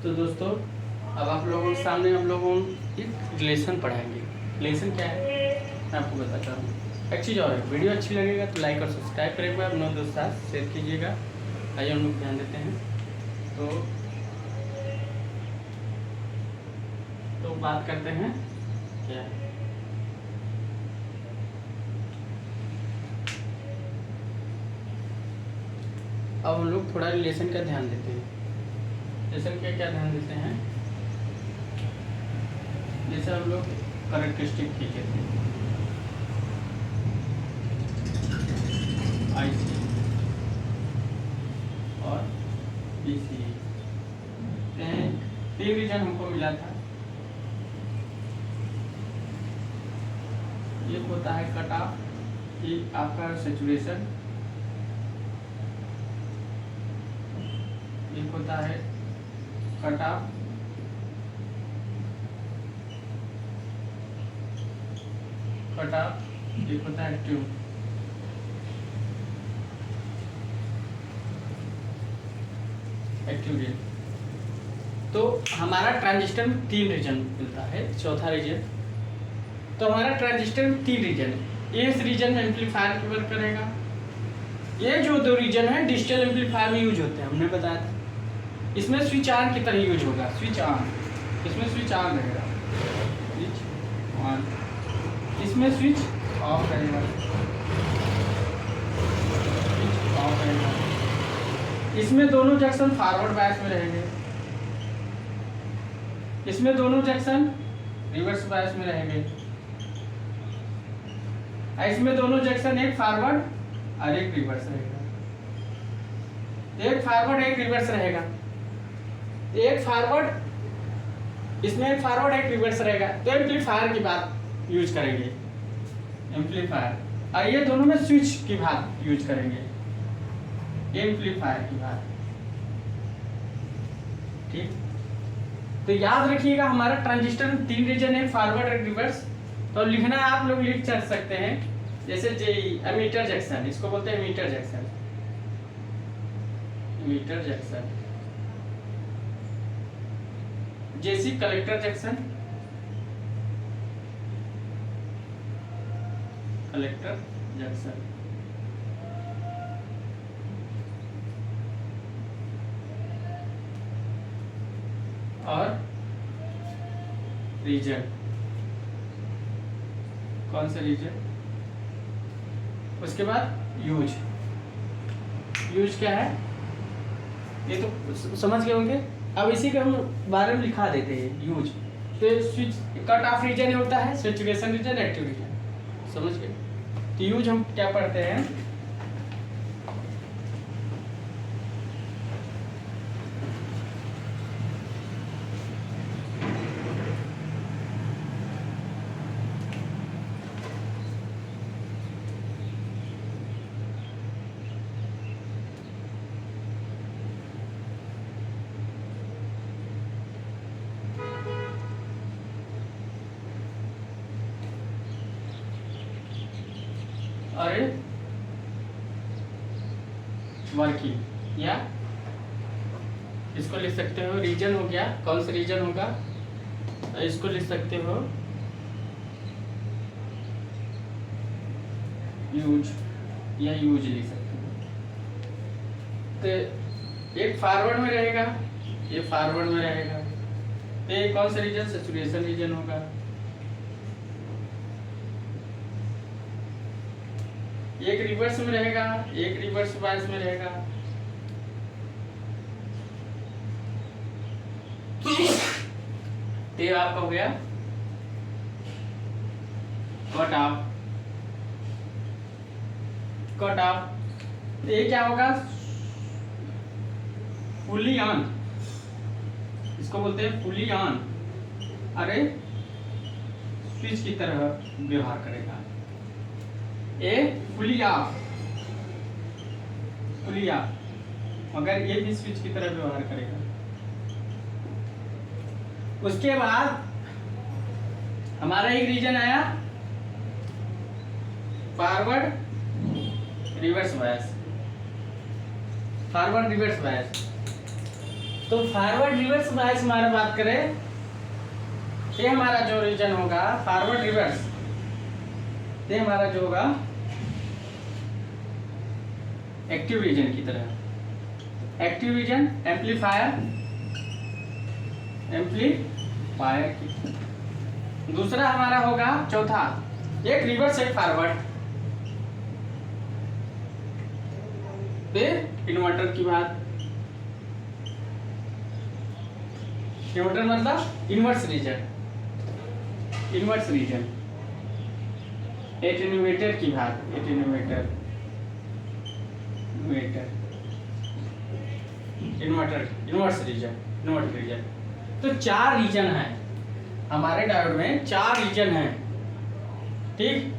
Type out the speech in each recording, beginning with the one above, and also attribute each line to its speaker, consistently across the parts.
Speaker 1: तो दोस्तों अब आप लोगों के सामने हम लोगों एक रिलेशन पढ़ाएंगे। रिलेशन क्या है मैं आपको बताता हूँ। एक चीज़ और है, वीडियो अच्छी लगेगा तो लाइक और सब्सक्राइब करेगा, अपने दोस्त साथ शेयर कीजिएगा। आइए हम लोग ध्यान देते हैं। तो बात करते हैं क्या है। अब हम लोग थोड़ा रिलेशन का ध्यान देते हैं। रिलेशन का क्या ध्यान देते हैं, जैसे हम लोग कैरेक्टरिस्टिक ठीक है IC और BC, तीन रीजन हमको मिला था। ये होता है कट ऑफ कि आपका सैचुरेशन, एक होता है कट ऑफ एक होता है ट्यूब। Active region. तो हमारा ट्रांजिस्टर में तीन रीजन मिलता है। चौथा रीजन, तो हमारा ट्रांजिस्टर में तीन रीजन है। इस रीजन में एम्पलीफायर की वर्क करेगा। ये जो दो रीजन है डिजिटल एम्पलीफायर में यूज होते हैं, हमने बताया था। इसमें स्विच ऑन की तरह यूज होगा, स्विच ऑन, इसमें स्विच ऑन रहेगा, स्विच ऑन, इसमें स्विच ऑफ रहेगा, स्विच ऑफ रहेगा। इसमें दोनों जंक्शन फॉरवर्ड बायस में रहेंगे, इसमें दोनों जंक्शन रिवर्स बायस में रहेंगे, इसमें दोनों जंक्शन एक फॉरवर्ड और एक रिवर्स रहेगा, एक फॉरवर्ड एक रिवर्स रहेगा, एक फॉरवर्ड, इसमें एक फॉरवर्ड एक रिवर्स रहेगा। तो एम्पलीफायर की बात यूज करेंगे, एम्पलीफायर, और ये दोनों में स्विच की बात यूज करेंगे, एम्पलीफायर की बात। ठीक, तो याद रखिएगा हमारा ट्रांजिस्टर में तीन रीजन है, फॉरवर्ड और रिवर्स। तो लिखना आप लोग लिख सकते हैं, जैसे एमीटर जंक्शन, इसको बोलते हैं एमीटर जंक्शन, एमीटर जंक्शन, जैसी कलेक्टर जंक्शन, कलेक्टर जंक्शन, और रीजन, कौन सा रीजन, उसके बाद यूज। यूज क्या है ये तो समझ गए होंगे। अब इसी के हम बारे में लिखा देते हैं यूज। तो स्विच कट ऑफ रीजन होता है, सैचुरेशन रीजन, एक्टिव रीजन, समझ गए। तो यूज हम क्या पढ़ते हैं, अरे वर्किंग, या इसको लिख सकते हो रीजन हो गया, कौन सा रीजन होगा, इसको लिख सकते हो यूज, या यूज लिख सकते हो। तो एक फॉरवर्ड में रहेगा, ये फॉरवर्ड में रहेगा, तो ये कौन सा रीजन, सैचुरेशन रीजन होगा। एक रिवर्स में रहेगा, एक रिवर्स बायस में रहेगा, ये आपका हो गया कट ऑफ। कट ऑफ ये क्या होगा, फुली ऑन, इसको बोलते हैं फुली ऑन, अरे स्विच की तरह व्यवहार करेगा। ए फुली ऑफ, फुली ऑफ, मगर ये भी स्विच की तरह व्यवहार करेगा। उसके बाद हमारा एक रीजन आया forward reverse bias, forward reverse bias. तो फॉरवर्ड रिवर्स बायस हमारा बात करें, ये हमारा जो रीजन होगा फॉरवर्ड रिवर्स, ये हमारा जो होगा एक्टिव रीजन की तरह, एक्टिव रीजन एम्पलीफायर की। दूसरा हमारा होगा चौथा, एक रिवर्स एक फॉरवर्ड, फिर इन्वर्टर की बात, इन्वर्टर मतलब inverse region, inverse region, attenuator की बात, attenuator, inverter, inverse region, inverter region. तो 4 रीजन है हमारे डायोड में, 4 रीजन है, ठीक,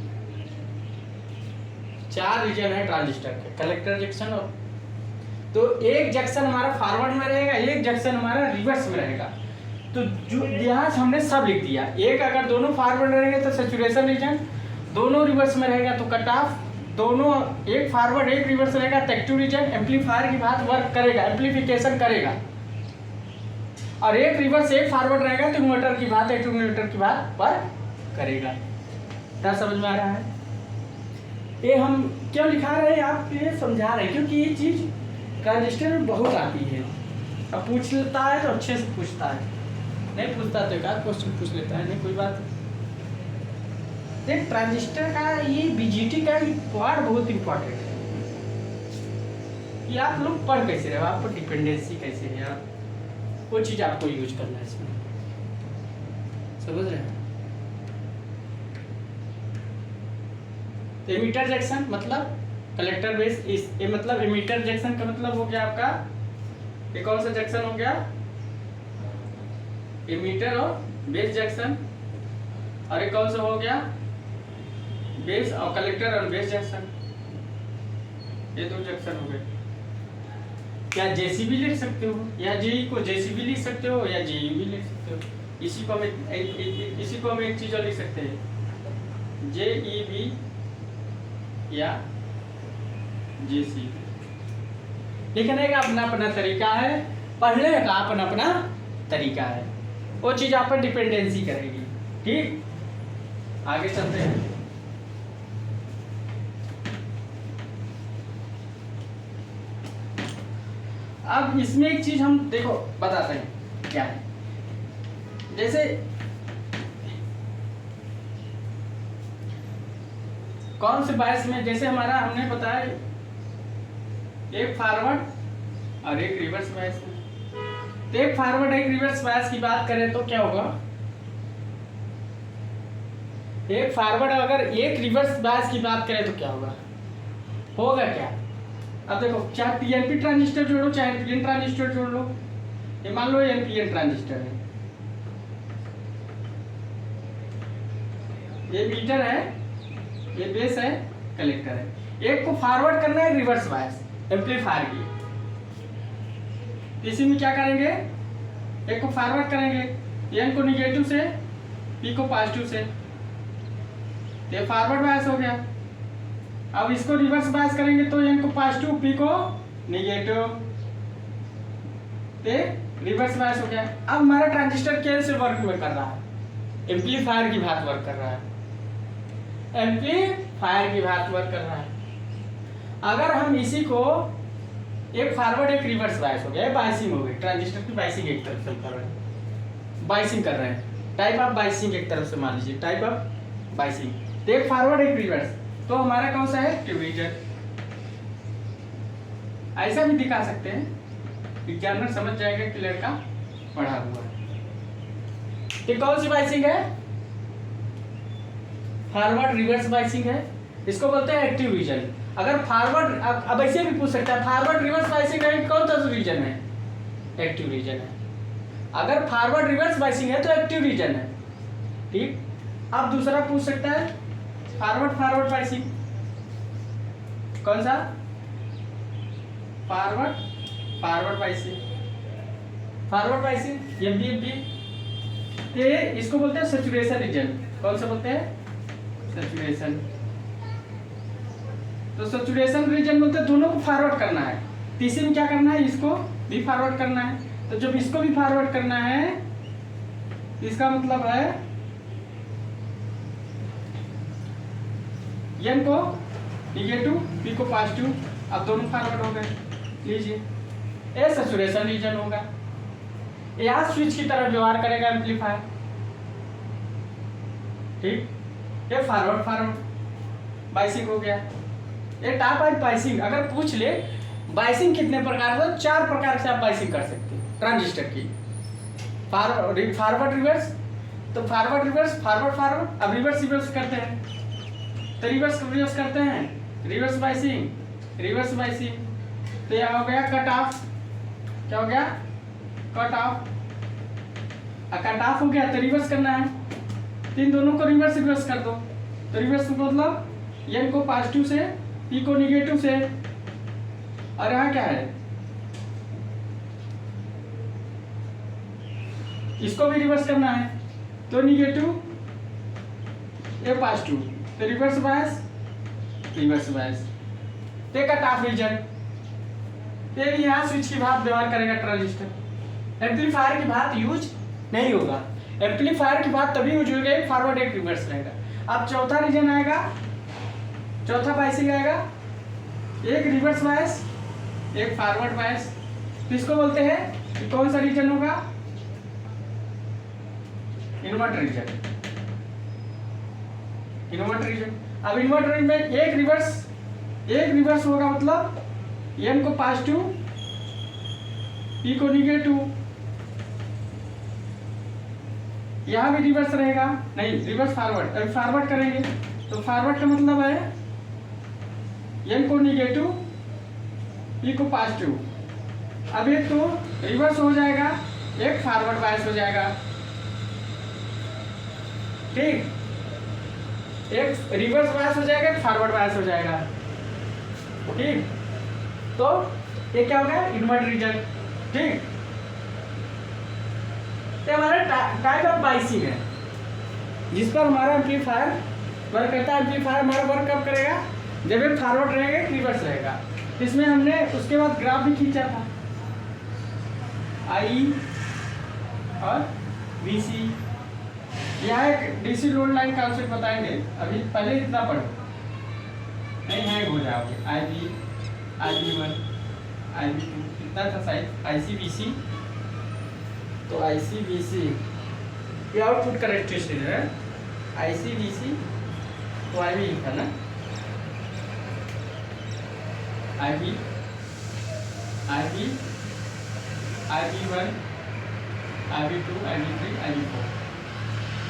Speaker 1: 4 रीजन है ट्रांजिस्टर के, कलेक्टर जंक्शन और, तो एक जंक्शन हमारा फॉरवर्ड में रहेगा, एक जंक्शन हमारा रिवर्स में रहेगा। तो जो यहाँ हमने सब लिख दिया, एक अगर दोनों फॉरवर्ड रहेंगे तो सैचुरेशन रीजन, दोनों रिवर्स में रहेगा तो कट ऑफ, दोनों एक फॉरवर्ड एक रिवर्स रहेगा तो एक्टिव रीजन, एम्पलीफायर की बात वर्क करेगा, एम्पलीफिकेशन करेगा, और एक रिवर्स एक फॉरवर्ड रहेगा तो इन्वर्टर की बात, इन्वर्टर की बात वर्क करेगा। क्या समझ में आ रहा है? ये हम क्यों लिखा रहे हैं, आप ये समझा रहे हैं क्योंकि ये चीज़ ट्रांजिस्टर में बहुत आती है। अब पूछ लेता है तो अच्छे से पूछता है, नहीं पूछता तो एक आध क्वेश्चन पूछ लेता है, नहीं कोई बात। देख ट्रांजिस्टर का ये बीजीटी का पार्ट बहुत इंपॉर्टेंट है, ये आप लोग पढ़ कैसे रहे हो, आपको डिपेंडेंसी कैसे है, आप वो चीज़ आपको यूज करना है इसमें, समझ रहे हैं? एमीटर जंक्शन मतलब कलेक्टर बेस, इस ये मतलब एमीटर जंक्शन का मतलब हो गया आपका, ये कौन सा जंक्शन हो गया, एमीटर और बेस जंक्शन, और ये कौन सा हो गया, बेस और कलेक्टर और बेस जंक्शन, ये 2 जंक्शन हो गए। क्या जेसीबी लिख सकते हो, या जेई को जेसीबी लिख सकते हो, या जेयू भी लिख सकते हो। इसी को हम एक चीज और लिख सकते हैं, जेईबी या जेसीबी। लिखने का अपना अपना तरीका है, पढ़ने का अपना अपना तरीका है, वो चीज आप पर डिपेंडेंसी करेगी, ठीक। आगे चलते हैं। अब इसमें एक चीज हम देखो बताते हैं क्या है, जैसे कौन से बायस में, जैसे हमारा हमने बताया एक फॉरवर्ड और एक रिवर्स बायस में, तो एक फॉरवर्ड एक रिवर्स बायस की बात करें तो क्या होगा, एक फॉरवर्ड अगर एक रिवर्स बायस की बात करें तो क्या होगा क्या। अब देखो, चाहे पीएनपी ट्रांजिस्टर जोड़ो चाहे एनपीएन ट्रांजिस्टर जोड़ लो, ये मान लो एनपीएन ट्रांजिस्टर है, ये मीटर है, ये बेस है, कलेक्टर है, एक को फॉरवर्ड करना है रिवर्स बायस एम्पलीफायर की, इसी में क्या करेंगे, एक को फॉरवर्ड करेंगे, एन को निगेटिव से पी को पॉजिटिव से, ये फॉरवर्ड बायस हो गया। अब इसको रिवर्स बायस करेंगे तो एन को पॉजिटिव पी को निगेटिव, ते रिवर्स बायस हो गया। अब हमारा ट्रांजिस्टर कैसे वर्क में कर रहा है, एम्पलीफायर की बात वर्क कर रहा है, एम्पलीफायर की बात वर्क कर रहा है। अगर हम इसी को एक फॉरवर्ड एक रिवर्स बायस हो गया, बायसिंग हो गई, ट्रांजिस्टर की बायसिंग एक तरफ से कर रहे हैं, बायसिंग कर रहे हैं, टाइप ऑफ बायसिंग एक तरफ से मान लीजिए, टाइप ऑफ बायसिंग, तो एक फॉरवर्ड एक रिवर्स, तो हमारा कौन सा है, डिवीजन। ऐसा भी दिखा सकते हैं, एग्जामिनर समझ जाएगा कि लड़का पढ़ा हुआ है। ये कौन सी बायसिंग है, फॉरवर्ड रिवर्स बायसिंग है, इसको बोलते हैं एक्टिव रीजन। अगर फॉरवर्ड, अब ऐसे भी पूछ सकता है फॉरवर्ड रिवर्स बायसिंग है, कौन सा रीजन है, एक्टिव रीजन है। अगर फॉरवर्ड रिवर्स बायसिंग है तो एक्टिव रीजन है, ठीक। अब दूसरा पूछ सकता है फॉरवर्ड बायसिंग, कौन सा, फॉरवर्ड बायसिंग एमबीएमबी, ये इसको बोलते हैं सैचुरेशन रीजन। कौन सा बोलते हैं, सैचुरेशन। तो सैचुरेशन रीजन बोलते हैं दोनों को फॉरवर्ड करना है, तीसरे में क्या करना है, इसको भी फॉरवर्ड करना है, तो जब इसको भी फॉरवर्ड करना है, इसका मतलब है n को निगेटिव, p को पॉजिटिव, अब दोनों फॉरवर्ड हो गए। लीजिए, ये सैचुरेशन रीजन होगा, यहाँ स्विच की तरह व्यवहार करेगा एम्पलीफायर। ठीक, ये फॉरवर्ड बाइसिंग हो गया। ये टाइप ऑफ बाइसिंग अगर पूछ ले बाइसिंग कितने प्रकार से, 4 प्रकार से आप बाइसिंग कर सकते हैं ट्रांजिस्टर की। फॉरवर्ड रिवर्स, तो फॉरवर्ड रिवर्स, फॉरवर्ड, अब रिवर्स करते हैं तो रिवर्स करते हैं, रिवर्स बाइसिंग। तो यह हो गया कट ऑफ, क्या हो गया, कट ऑफ। कट ऑफ हो गया तो रिवर्स करना है, इन दोनों को रिवर्स कर दो। तो रिवर्स मतलब n को पॉजिटिव से, p को निगेटिव से, और यहाँ क्या है, इसको भी रिवर्स करना है। तो निगेटिव, ये पॉजिटिव, तो रिवर्स बायस। ते कट ऑफ रीजन, फिर यहाँ स्विच की बात व्यवहार करेगा ट्रांजिस्टर। एम्पलीफायर की बात यूज नहीं होगा, एम्पलीफायर की बात तभी यूज होगा एक फॉरवर्ड एक रिवर्स रहेगा। अब चौथा रीजन आएगा, चौथा बायसिंग आएगा, एक रिवर्स बायस, एक फॉरवर्ड बायस। तो इसको बोलते हैं कि कौन सा रीजन होगा, इन्वर्टर रीजन। अब इन्वर्टर रीजन में एक रिवर्स होगा, मतलब n को पॉजिटिव, p को निगेटिव। यहाँ भी रिवर्स रहेगा, नहीं रिवर्स फॉरवर्ड। अभी फॉरवर्ड करेंगे तो फॉरवर्ड का मतलब है n को निगेटिव, p को पॉजिटिव। अब एक तो रिवर्स हो जाएगा, एक फॉरवर्ड बायस हो जाएगा। ठीक, एक रिवर्स बायस हो जाएगा, एक फॉरवर्ड बायस हो जाएगा। ठीक, तो ये क्या हो गया, इन्वर्टर रीजन। ठीक, ये हमारा टाइप ऑफ बाइसिंग है जिस पर हमारा एम्पलीफायर वर्क करता है। एम्पलीफायर हमारा वर्क कब करेगा, जब ये फॉरवर्ड रहेगा, रिवर्स रहेगा। इसमें हमने उसके बाद ग्राफ भी खींचा था, आई और VC। यहाँ एक DC लोड लाइन कॉन्सेप्ट बताएंगे, अभी पहले इतना पढ़ो, नहीं हैंग हो जाओगे। IB1, IB2 कितना था साइज, IC/VC। तो IC/VC ये आउटपुट करेक्टरिस्टिक है, IC/VC तो IB था ना, IB, IB1, IB2, IB3, IB4।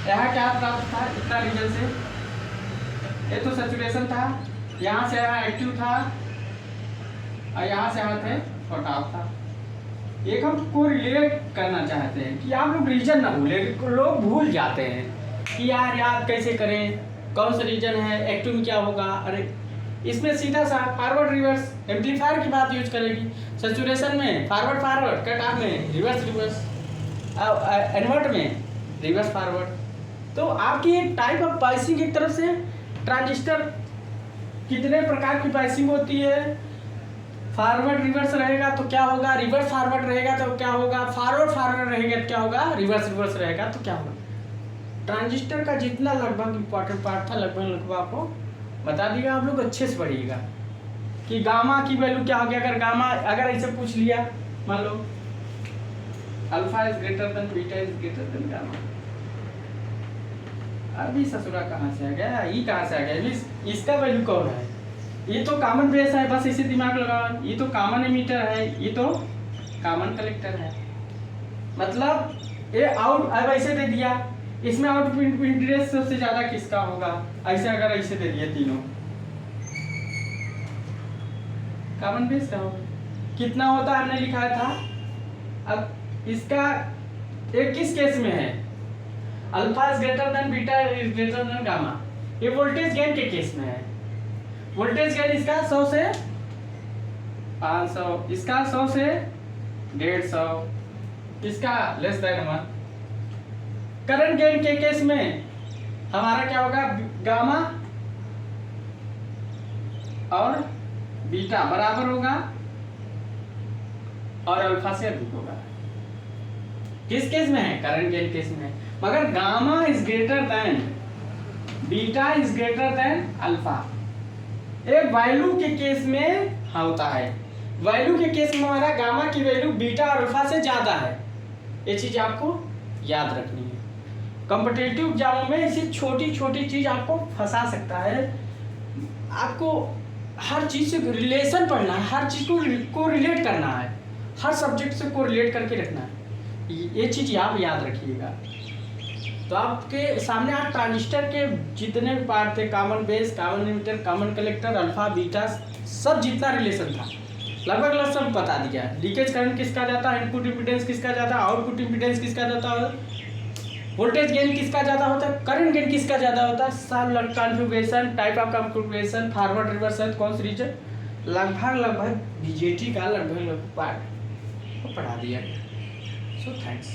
Speaker 1: यहाँ क्या प्राप्त था, इतना रीजन से, ये तो सैचुरेशन था, यहाँ से यहाँ एक्टिव था, और यहाँ से यहाँ थे कट ऑफ था। एक हम को रिलेट करना चाहते हैं कि आप लोग रीजन ना भूले, लोग भूल जाते हैं कि यार याद कैसे करें, कौन सा रीजन है, एक्टिव में क्या होगा। अरे इसमें सीधा सा फॉरवर्ड रिवर्स एम्पलीफायर की बात यूज करेगी, सैचुरेशन में फॉरवर्ड, कट ऑफ में रिवर्स, इन्वर्टर में रिवर्स फॉरवर्ड। तो आपकी एक टाइप ऑफ बाइसिंग एक तरफ से ट्रांजिस्टर कितने प्रकार की बाइसिंग होती है, फॉरवर्ड रिवर्स रहेगा तो क्या होगा, रिवर्स फॉरवर्ड रहेगा तो क्या होगा, फॉरवर्ड रहेगा तो क्या होगा, रिवर्स रहेगा तो क्या होगा। ट्रांजिस्टर का जितना लगभग इंपॉर्टेंट पार्ट था लगभग आपको बता दिया, आप लोग अच्छे से पढ़िएगा कि गामा की वैल्यू क्या हो गया। अगर गामा अगर ऐसे पूछ लिया, मान लो alpha is greater than beta is greater than gamma, अभी ससुरा कहाँ से आ गया, ये कहाँ से आ गया, इसका वैल्यू कौन है, ये तो कॉमन बेस है, बस इसे दिमाग लगाओ, ये तो कॉमन एमीटर है, ये तो कॉमन कलेक्टर है। मतलब ये आउट अब ऐसे दे दिया, इसमें आउटपुट इम्पीडेंस सबसे ज्यादा किसका होगा, ऐसे अगर ऐसे दे दिए तीनों, कॉमन बेस का होगा, कितना होता हमने लिखा था। अब इसका एक किस केस में है, alpha is greater than beta is greater than gamma, ये वोल्टेज गेन के केस में है। वोल्टेज गेन इसका 100 से 500, इसका 100 से 150, इसका लेस देन 1। करंट गेन के केस में हमारा क्या होगा, गामा और बीटा बराबर होगा और अल्फा से अधिक होगा। किस केस में है, करंट गेन केस में है। मगर gamma is greater than beta is greater then alpha, एक वैल्यू के केस में होता है। वैल्यू के केस में हमारा गामा की वैल्यू बीटा और अल्फा से ज्यादा है, ये चीज आपको याद रखनी है। कॉम्पिटिटिव एग्जामों में ऐसी छोटी छोटी चीज आपको फंसा सकता है। आपको हर चीज से रिलेशन पढ़ना है, हर चीज को रिलेट करना है, हर सब्जेक्ट से को रिलेट करके रखना है, ये चीज आप याद रखिएगा। तो आपके सामने आज ट्रांजिस्टर के जितने भी पार्ट थे, common base, common emitter, common collector, alpha beta, सब जितना रिलेशन था लगभग सब बता दिया। लीकेज करंट किसका जाता है, इनपुट इम्पीडेंस किसका जाता है, आउटपुट इम्पीडेंस किसका जाता है, वोल्टेज गेन किसका ज़्यादा होता है, करंट गेन किसका ज़्यादा होता है, सब configuration, type of configuration, forward reverse है कौन सी रीजन, लगभग बीजेटी का लगभग पार्ट को पढ़ा दिया। So thanks.